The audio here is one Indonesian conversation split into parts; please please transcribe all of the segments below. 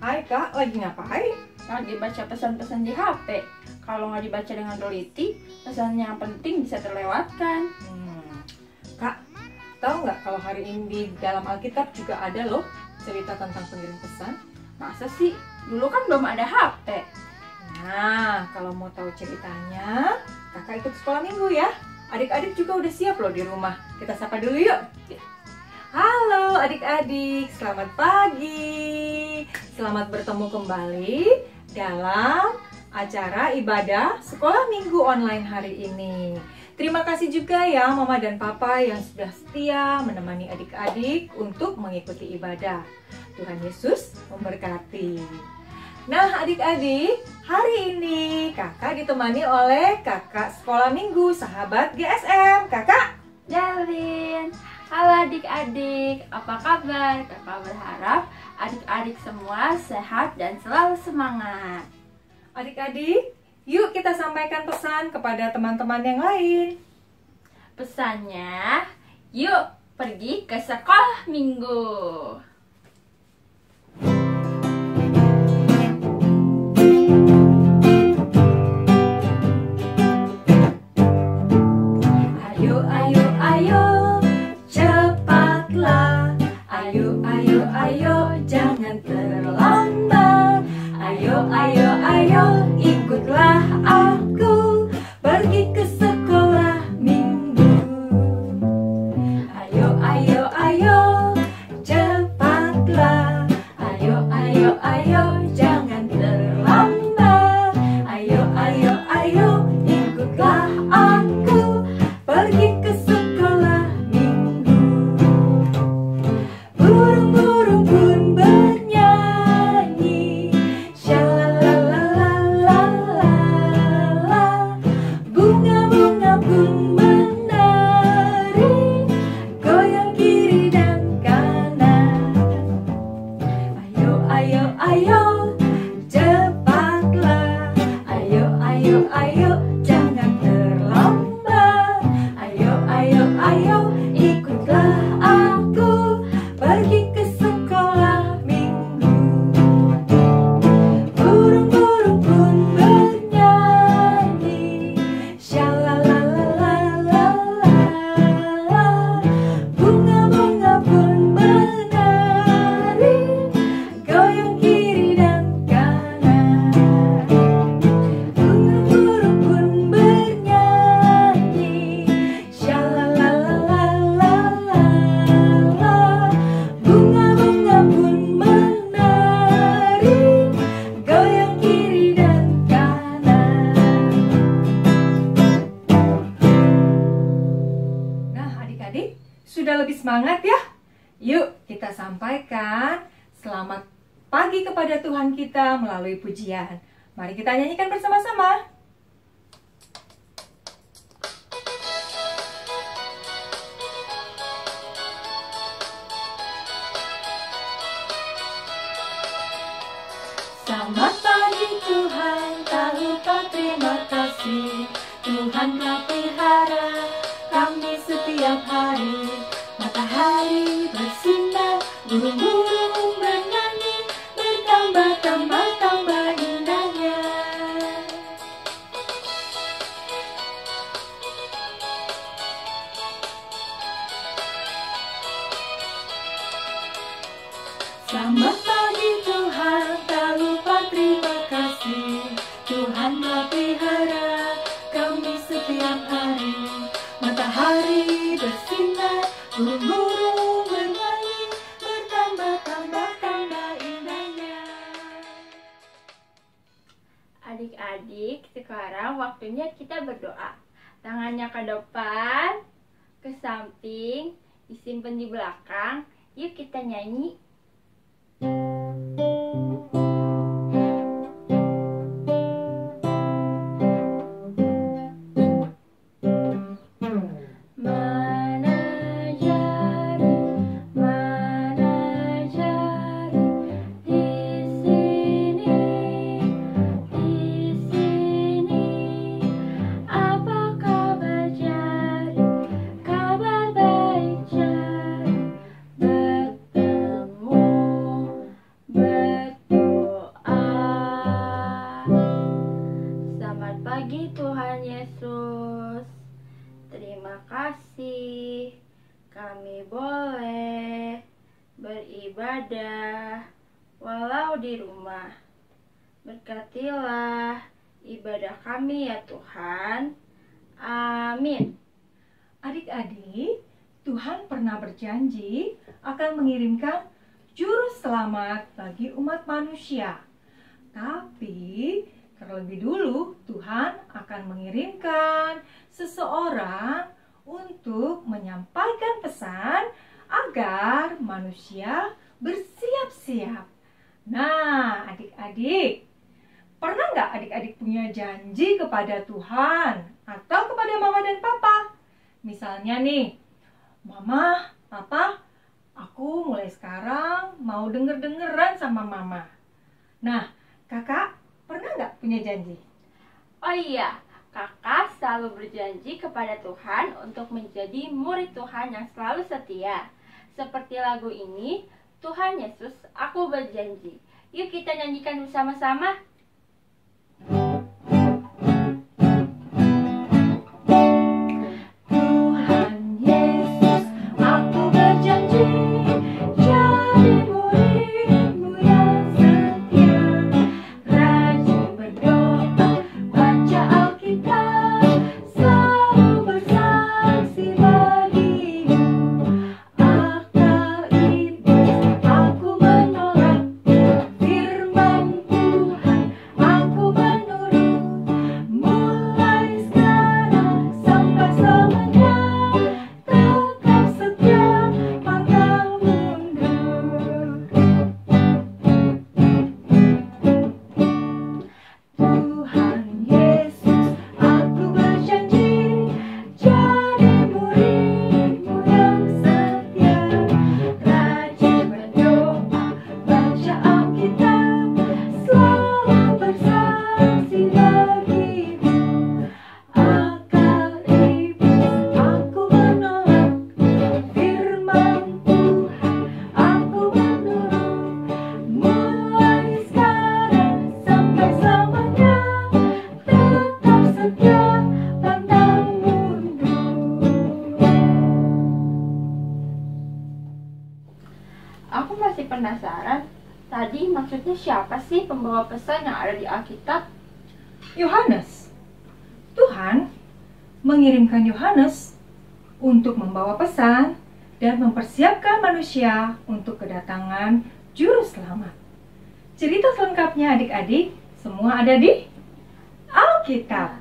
Hai Kak, lagi ngapain? Lagi baca pesan-pesan di HP. Kalau nggak dibaca dengan teliti, pesan yang penting bisa terlewatkan. Kak, tahu nggak kalau hari ini di dalam Alkitab juga ada loh cerita tentang pengirim pesan? Masa sih? Dulu kan belum ada HP. Nah, kalau mau tahu ceritanya, kakak ikut sekolah minggu ya. Adik-adik juga udah siap loh di rumah. Kita sapa dulu yuk. Halo adik-adik, selamat pagi. Selamat bertemu kembali dalam acara ibadah sekolah minggu online hari ini. Terima kasih juga ya Mama dan Papa yang sudah setia menemani adik-adik untuk mengikuti ibadah. Tuhan Yesus memberkati. Nah adik-adik, hari ini kakak ditemani oleh kakak sekolah minggu sahabat GSM. Kakak Jalin. Halo adik-adik, apa kabar? Kakak berharap adik-adik semua sehat dan selalu semangat. Adik-adik, yuk kita sampaikan pesan kepada teman-teman yang lain. Pesannya, yuk pergi ke sekolah minggu. Ayo, ayo, ayo, cepatlah. Ayo, ayo, ayo, jangan terlambat. Ayo, ayo, ayo, ikutlah aku pergi ke sekolah minggu. Ayo, ayo, ayo, cepatlah. Ayo, ayo, ayo, jangan terlambat. Ayo, ayo, ayo, ikutlah aku pergi ke sekolah minggu. Burung-burung pun bernyanyi, shalalalalala. Bunga-bunga pun menari, goyang kiri dan kanan. Ayo, ayo, ayo, cepatlah. Ayo, ayo, ayo, jangan terlambat. Ayo, ayo, ayo, ikutlah aku pergi ke sekolah minggu. Burung-burung pun bernyanyi, shalalalalala. Bunga-bunga pun menari, goyang kiri dan kanan. Burung-burung pun bernyanyi, shalalalalala. Bunga-bunga pun menari, goyang kiri dan kanan. Nah adik-adik, sudah lebih semangat ya? Yuk kita sampaikan selamat pagi kepada Tuhan kita melalui pujian. Mari kita nyanyikan bersama-sama. Selamat pagi Tuhan, tak lupa terima kasih. Tuhan telah pelihara kami setiap hari. Matahari bersinar, burung-burung bernyanyi, bertambah-tambah indahnya. Selamat pagi Tuhan, tak lupa terima kasih. Tuhan telah pelihara kami setiap hari. Matahari bersinar, burung-burung bernyanyi, bertambah-tambah indahnya. Adik-adik, sekarang waktunya kita berdoa. Tangannya ke depan, ke samping, disimpan di belakang. Yuk kita nyanyi. Bertemu kasih kami boleh beribadah walau di rumah. Berkatilah ibadah kami ya Tuhan. Amin. Adik-adik, Tuhan pernah berjanji akan mengirimkan juru selamat bagi umat manusia. Tapi terlebih dulu Tuhan akan mengirimkan seseorang untuk menyampaikan pesan agar manusia bersiap-siap. Nah, adik-adik, pernah nggak adik-adik punya janji kepada Tuhan atau kepada mama dan papa? Misalnya nih, Mama, Papa, aku mulai sekarang mau denger-dengeran sama Mama. Nah, Kakak pernah nggak punya janji? Oh iya, kakak selalu berjanji kepada Tuhan untuk menjadi murid Tuhan yang selalu setia. Seperti lagu ini, Tuhan Yesus, aku berjanji. Yuk kita nyanyikan bersama-sama. Aku masih penasaran, tadi maksudnya siapa sih pembawa pesan yang ada di Alkitab? Yohanes. Tuhan mengirimkan Yohanes untuk membawa pesan dan mempersiapkan manusia untuk kedatangan juru selamat. Cerita selengkapnya adik-adik semua ada di Alkitab.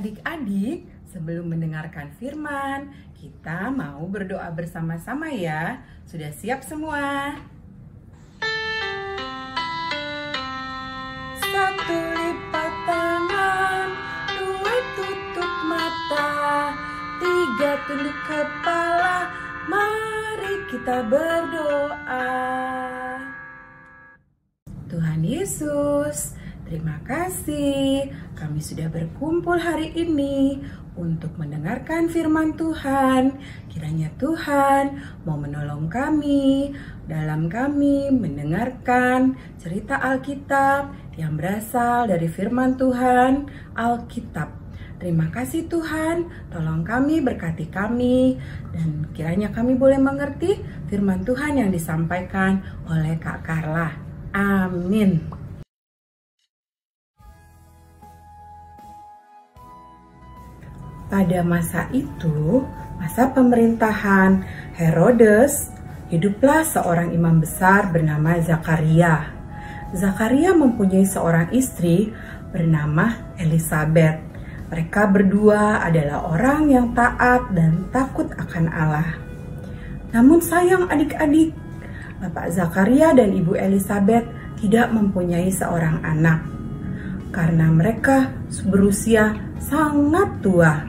Adik-adik, sebelum mendengarkan firman, kita mau berdoa bersama-sama ya. Sudah siap semua? 1 lipat tangan, 2 tutup mata, 3 tunduk kepala. Mari kita berdoa. Tuhan Yesus, terima kasih kami sudah berkumpul hari ini untuk mendengarkan firman Tuhan. Kiranya Tuhan mau menolong kami dalam kami mendengarkan cerita Alkitab yang berasal dari firman Tuhan Alkitab. Terima kasih Tuhan, tolong kami, berkati kami, dan kiranya kami boleh mengerti firman Tuhan yang disampaikan oleh Kak Carla. Amin. Pada masa itu, masa pemerintahan Herodes, hiduplah seorang imam besar bernama Zakaria. Zakaria mempunyai seorang istri bernama Elisabet. Mereka berdua adalah orang yang taat dan takut akan Allah. Namun sayang adik-adik, Bapak Zakaria dan Ibu Elisabet tidak mempunyai seorang anak karena mereka berusia sangat tua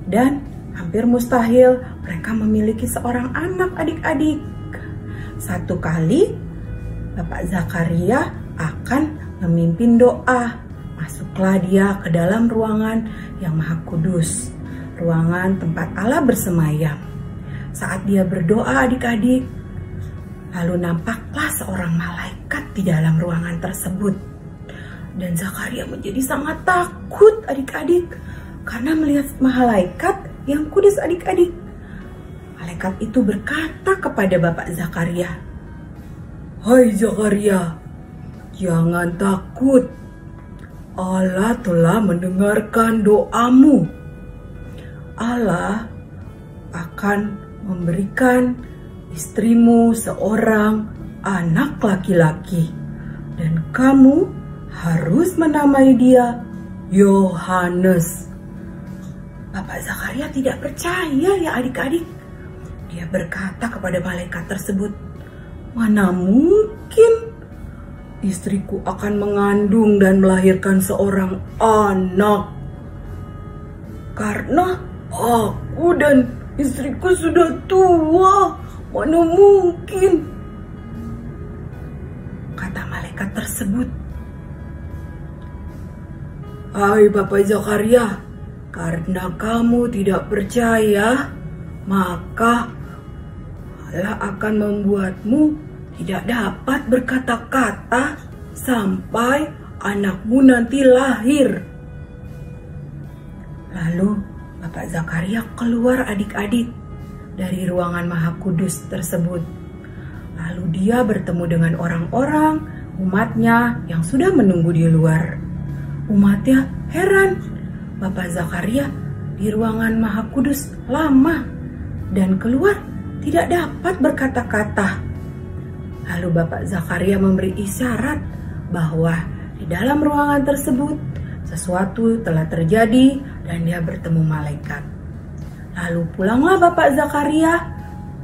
dan hampir mustahil mereka memiliki seorang anak adik-adik. Satu kali Bapak Zakaria akan memimpin doa. Masuklah dia ke dalam ruangan yang maha kudus, ruangan tempat Allah bersemayam. Saat dia berdoa adik-adik, lalu nampaklah seorang malaikat di dalam ruangan tersebut. Dan Zakaria menjadi sangat takut adik-adik karena melihat malaikat yang kudus adik-adik. Malaikat itu berkata kepada Bapak Zakaria, "Hai Zakaria, jangan takut. Allah telah mendengarkan doamu. Allah akan memberikan istrimu seorang anak laki-laki dan kamu harus menamai dia Yohanes." Bapak Zakaria tidak percaya ya adik-adik. Dia berkata kepada malaikat tersebut, "Mana mungkin istriku akan mengandung dan melahirkan seorang anak, karena aku dan istriku sudah tua. Mana mungkin?" Kata malaikat tersebut, "Hai Bapak Zakaria, karena kamu tidak percaya, maka Allah akan membuatmu tidak dapat berkata-kata sampai anakmu nanti lahir." Lalu Bapak Zakaria keluar adik-adik dari ruangan maha kudus tersebut. Lalu dia bertemu dengan orang-orang umatnya yang sudah menunggu di luar. Umatnya heran, Bapak Zakaria di ruangan maha kudus lama dan keluar tidak dapat berkata-kata. Lalu Bapak Zakaria memberi isyarat bahwa di dalam ruangan tersebut sesuatu telah terjadi dan dia bertemu malaikat. Lalu pulanglah Bapak Zakaria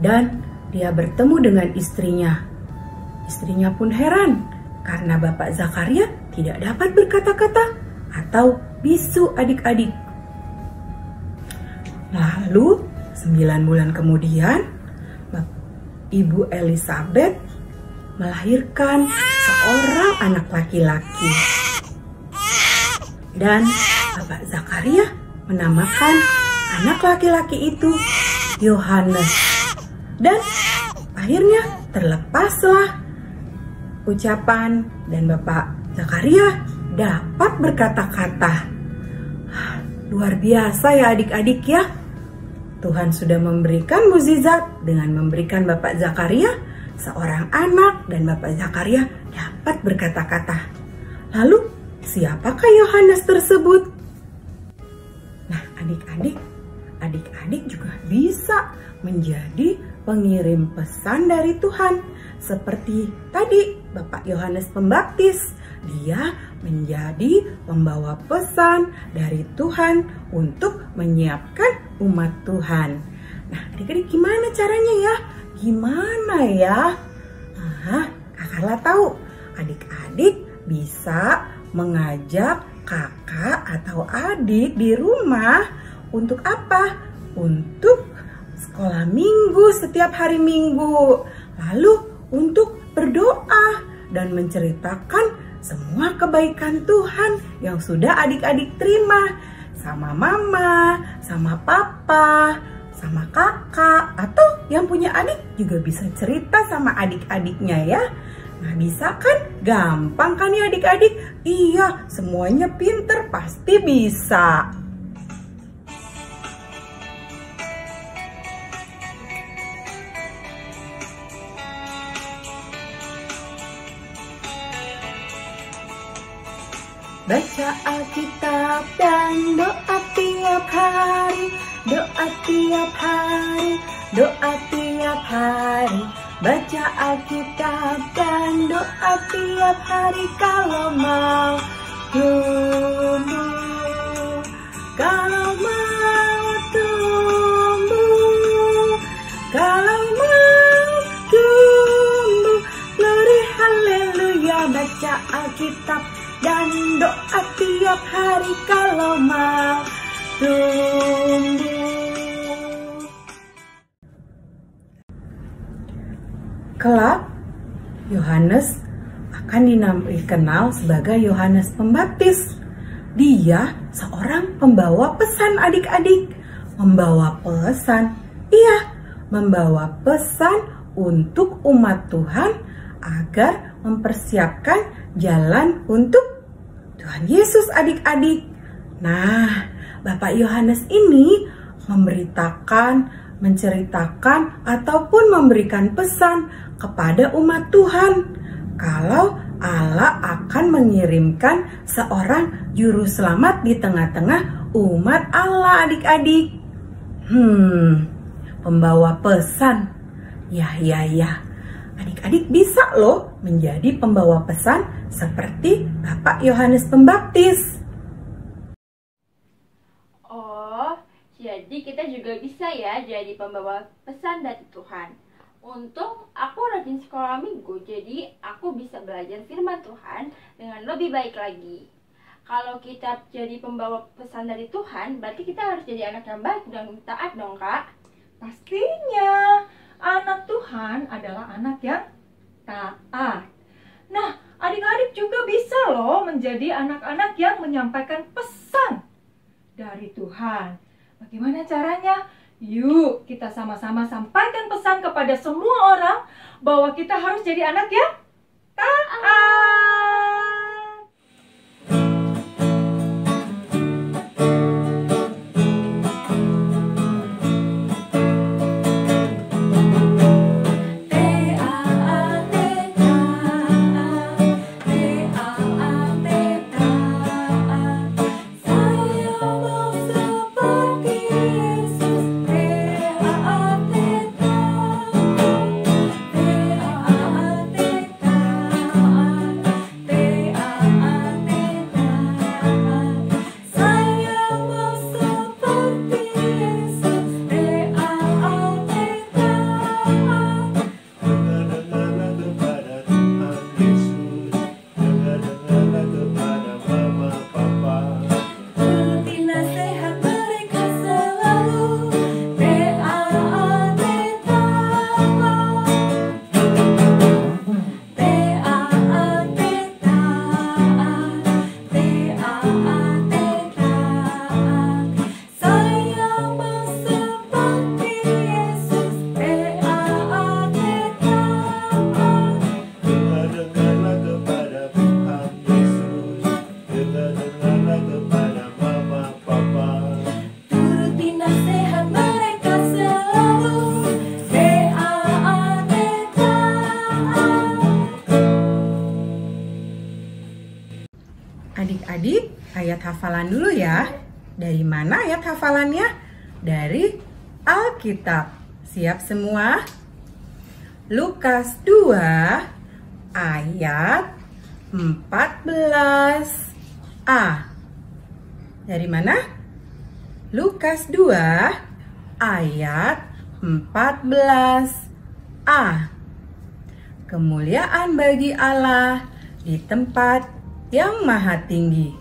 dan dia bertemu dengan istrinya. Istrinya pun heran karena Bapak Zakaria tidak dapat berkata-kata atau bisu adik-adik. Lalu 9 bulan kemudian Ibu Elisabet melahirkan seorang anak laki-laki. Dan Bapak Zakaria menamakan anak laki-laki itu Yohanes. Dan akhirnya terlepaslah ucapan dan Bapak Zakaria dapat berkata-kata. Luar biasa ya adik-adik ya. Tuhan sudah memberikan mukjizat dengan memberikan Bapak Zakaria seorang anak dan Bapak Zakaria dapat berkata-kata. Lalu siapakah Yohanes tersebut? Nah adik-adik juga bisa menjadi pengirim pesan dari Tuhan. Seperti tadi Bapak Yohanes Pembaptis, dia menjadi pembawa pesan dari Tuhan untuk menyiapkan umat Tuhan. Nah adik-adik gimana caranya ya? Gimana ya? Kakak tahu, adik-adik bisa mengajak kakak atau adik di rumah untuk apa? Untuk sekolah minggu setiap hari Minggu. Lalu untuk berdoa dan menceritakan semua kebaikan Tuhan yang sudah adik-adik terima sama mama, sama papa, sama kakak, atau yang punya adik juga bisa cerita sama adik-adiknya ya. Nah bisa kan? Gampang kan ya adik-adik? Iya, semuanya pinter, pasti bisa. Baca Alkitab dan doa tiap hari, doa tiap hari, doa tiap hari. baca Alkitab dan doa tiap hari kalau mau tumbuh, kalau mau tumbuh, kalau mau tumbuh. Glory haleluya, baca Alkitab dan doa tiap hari kalau mau tumbuh. Kelak, Yohanes akan dikenal sebagai Yohanes Pembaptis. Dia seorang pembawa pesan adik-adik. Membawa pesan, membawa pesan untuk umat Tuhan agar mempersiapkan jalan untuk Tuhan Yesus adik-adik. Nah, Bapak Yohanes ini memberitakan, menceritakan, ataupun memberikan pesan kepada umat Tuhan kalau Allah akan mengirimkan seorang juru selamat di tengah-tengah umat Allah adik-adik. Pembawa pesan. Ya. Adik-adik bisa loh menjadi pembawa pesan seperti Bapak Yohanes Pembaptis. Oh, jadi kita juga bisa ya jadi pembawa pesan dari Tuhan. Untung aku rajin sekolah minggu, jadi aku bisa belajar firman Tuhan dengan lebih baik lagi. Kalau kita jadi pembawa pesan dari Tuhan, berarti kita harus jadi anak yang baik dan taat dong, Kak. Pastinya, anak Tuhan adalah anak yang taat. Nah, adik-adik juga bisa loh menjadi anak-anak yang menyampaikan pesan dari Tuhan. Bagaimana caranya? Yuk, kita sama-sama sampaikan pesan kepada semua orang bahwa kita harus jadi anak yang taat. Adik-adik, ayat hafalan dulu ya. Dari mana ayat hafalannya? Dari Alkitab. Siap semua? Lukas 2 ayat 14a. Dari mana? Lukas 2 ayat 14a. Kemuliaan bagi Allah di tempat yang maha tinggi.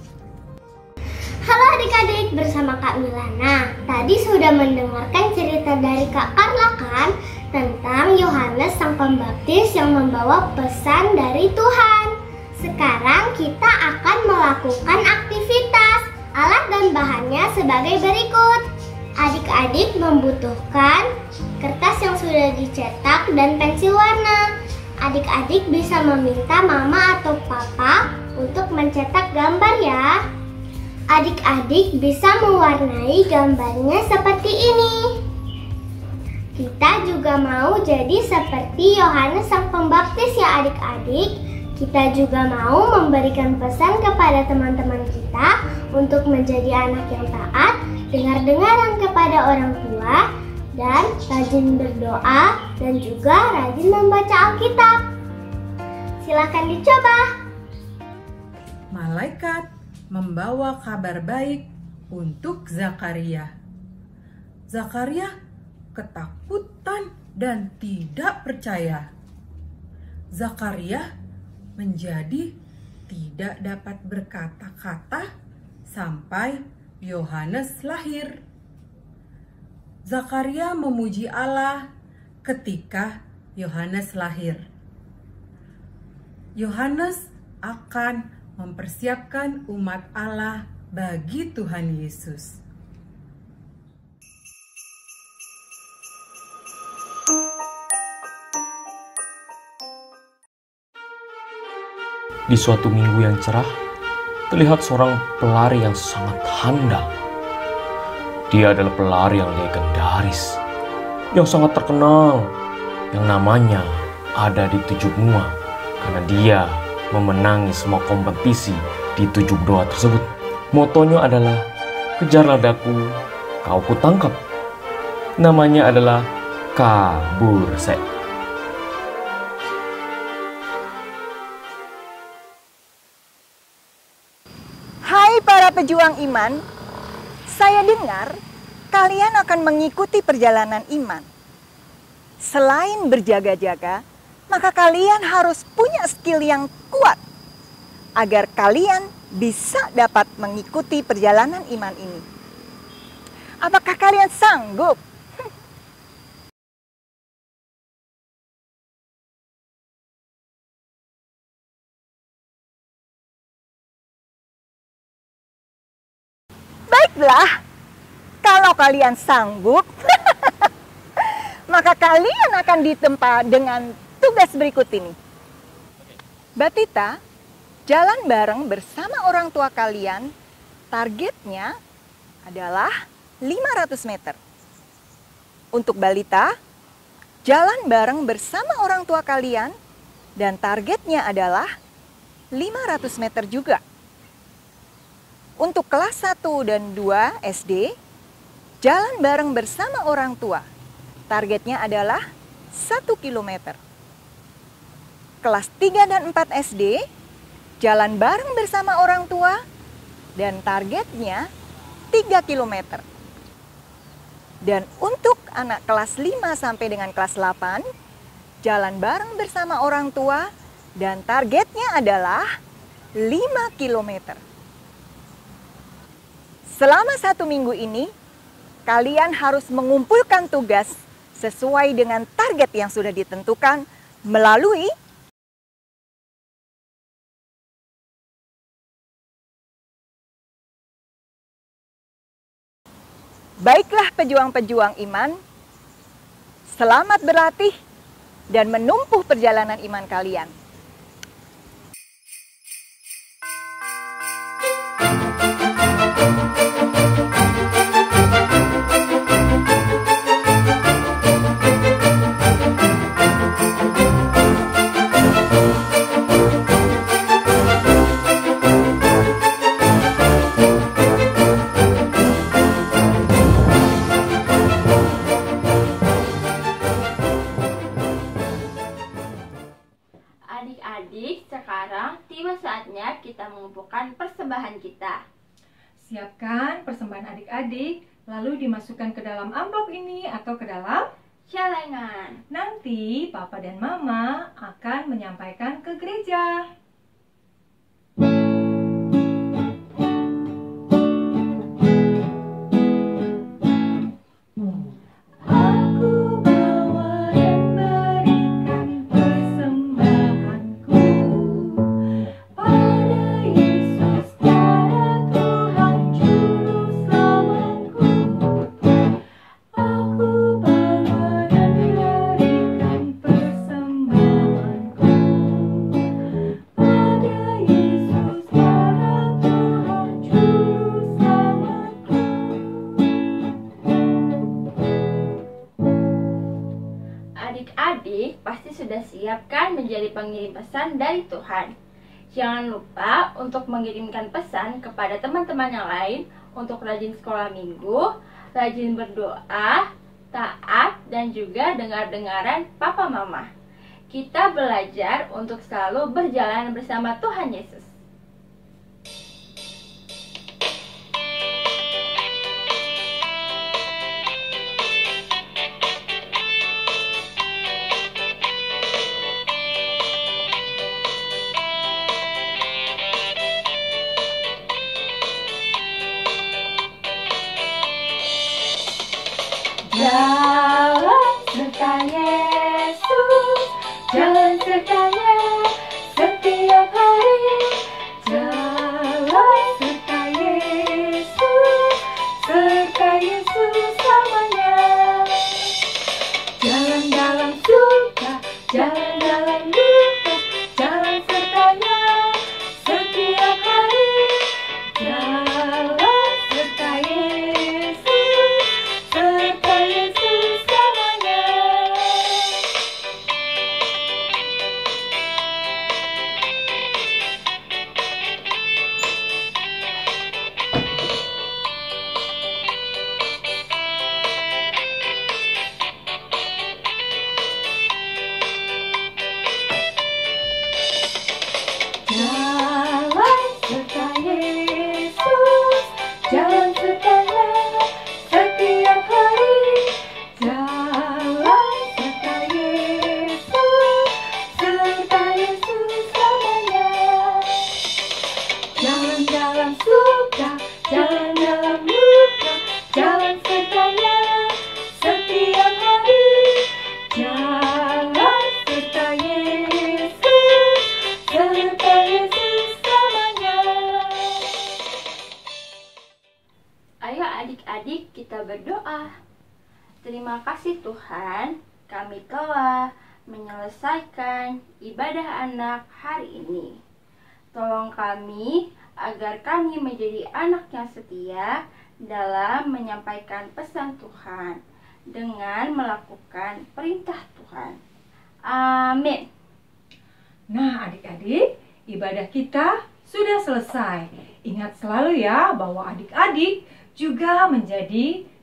Halo adik-adik, bersama Kak Milana. Tadi sudah mendengarkan cerita dari Kak Carla kan tentang Yohanes Sang Pembaptis yang membawa pesan dari Tuhan. Sekarang kita akan melakukan aktivitas. Alat dan bahannya sebagai berikut. Adik-adik membutuhkan kertas yang sudah dicetak dan pensil warna. Adik-adik bisa meminta mama atau papa untuk mencetak gambar ya. Adik-adik bisa mewarnai gambarnya seperti ini. Kita juga mau jadi seperti Yohanes Sang Pembaptis ya adik-adik. Kita juga mau memberikan pesan kepada teman-teman kita untuk menjadi anak yang taat, dengar-dengaran kepada orang tua, dan rajin berdoa dan juga rajin membaca Alkitab. Silakan dicoba. Malaikat membawa kabar baik untuk Zakaria. Zakaria ketakutan dan tidak percaya. Zakaria menjadi tidak dapat berkata-kata sampai Yohanes lahir. Zakaria memuji Allah ketika Yohanes lahir. Yohanes akan mempersiapkan umat Allah bagi Tuhan Yesus. Di suatu minggu yang cerah, terlihat seorang pelari yang sangat handal. Dia adalah pelari yang legendaris, yang sangat terkenal, yang namanya ada di 7 benua, karena dia memenangi semua kompetisi di 7 benua tersebut. Motonya adalah, kejarlah daku, kau kutangkap. Namanya adalah Kaburse. Hai para pejuang iman, saya dengar kalian akan mengikuti perjalanan iman. Selain berjaga-jaga, maka kalian harus punya skill yang kuat agar kalian bisa dapat mengikuti perjalanan iman ini. Apakah kalian sanggup? Baiklah, kalau kalian sanggup, maka kalian akan ditempa dengan tugas berikut ini. Batita, jalan bareng bersama orang tua kalian, targetnya adalah 500 meter. Untuk balita, jalan bareng bersama orang tua kalian, dan targetnya adalah 500 meter juga. Untuk kelas 1 dan 2 SD, jalan bareng bersama orang tua. Targetnya adalah 1 km. Kelas 3 dan 4 SD, jalan bareng bersama orang tua dan targetnya 3 km. Dan untuk anak kelas 5 sampai dengan kelas 8, jalan bareng bersama orang tua dan targetnya adalah 5 km. Selama 1 minggu ini, kalian harus mengumpulkan tugas sesuai dengan target yang sudah ditentukan melalui Baiklah pejuang-pejuang iman, selamat berlatih dan menumpuh perjalanan iman kalian. Adik-adik, sekarang tiba saatnya kita mengumpulkan persembahan kita. Siapkan persembahan adik-adik, lalu dimasukkan ke dalam amplop ini atau ke dalam Celengan. nanti Papa dan Mama akan menyampaikan ke gereja. Aku bawa dan berikan persembahanku pada Yesus pada Tuhan Juru Selamatku. Aku bawa dan berikan persembahanku pada Yesus pada Tuhan Juru Selamatku. Adik-adik pasti sudah siap kan menjadi pengirim pesan dari Tuhan. Jangan lupa untuk mengirimkan pesan kepada teman-teman yang lain untuk rajin sekolah minggu, rajin berdoa, taat, dan juga dengar-dengaran papa mama. Kita belajar untuk selalu berjalan bersama Tuhan Yesus. Jalan serta Yesus, jalan sertanya setiap hari. Jalan serta Yesus, serta Yesus selamanya. Jalan dalam suka, jalan dalam duka, jalan sertanya setiap hari. Jalan serta Yesus, serta Yesus selamanya. Jalan serta Yesus, jalan sertanya setiap hari. Jalan serta Yesus, serta Yesus selamanya. Jalan dalam suka, jalan dalam duka, jalan sertanya setiap hari. Jalan serta Yesus, serta Yesus selamanya. Ayo adik-adik kita berdoa. Terima kasih Tuhan, kami telah menyelesaikan ibadah anak hari ini. Tolong kami agar kami menjadi anak yang setia dalam menyampaikan pesan Tuhan dengan melakukan perintah Tuhan. Amin. Nah, adik-adik, ibadah kita sudah selesai. Ingat selalu ya bahwa adik-adik juga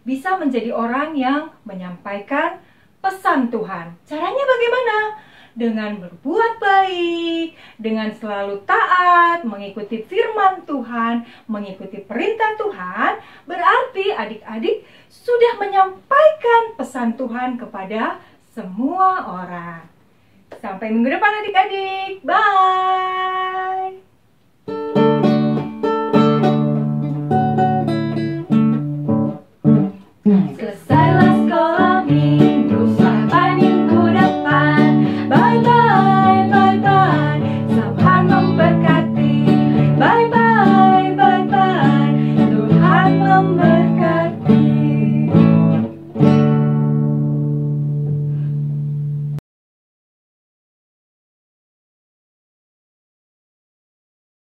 bisa menjadi orang yang menyampaikan pesan Tuhan. Caranya bagaimana? Dengan berbuat baik, dengan selalu taat, mengikuti firman Tuhan, mengikuti perintah Tuhan, berarti adik-adik sudah menyampaikan pesan Tuhan kepada semua orang. Sampai minggu depan adik-adik. Bye. Selesailah sekolah minggu, sampai minggu depan. Bye bye, bye bye. Tuhan memberkati. Bye bye, bye bye. Tuhan memberkati.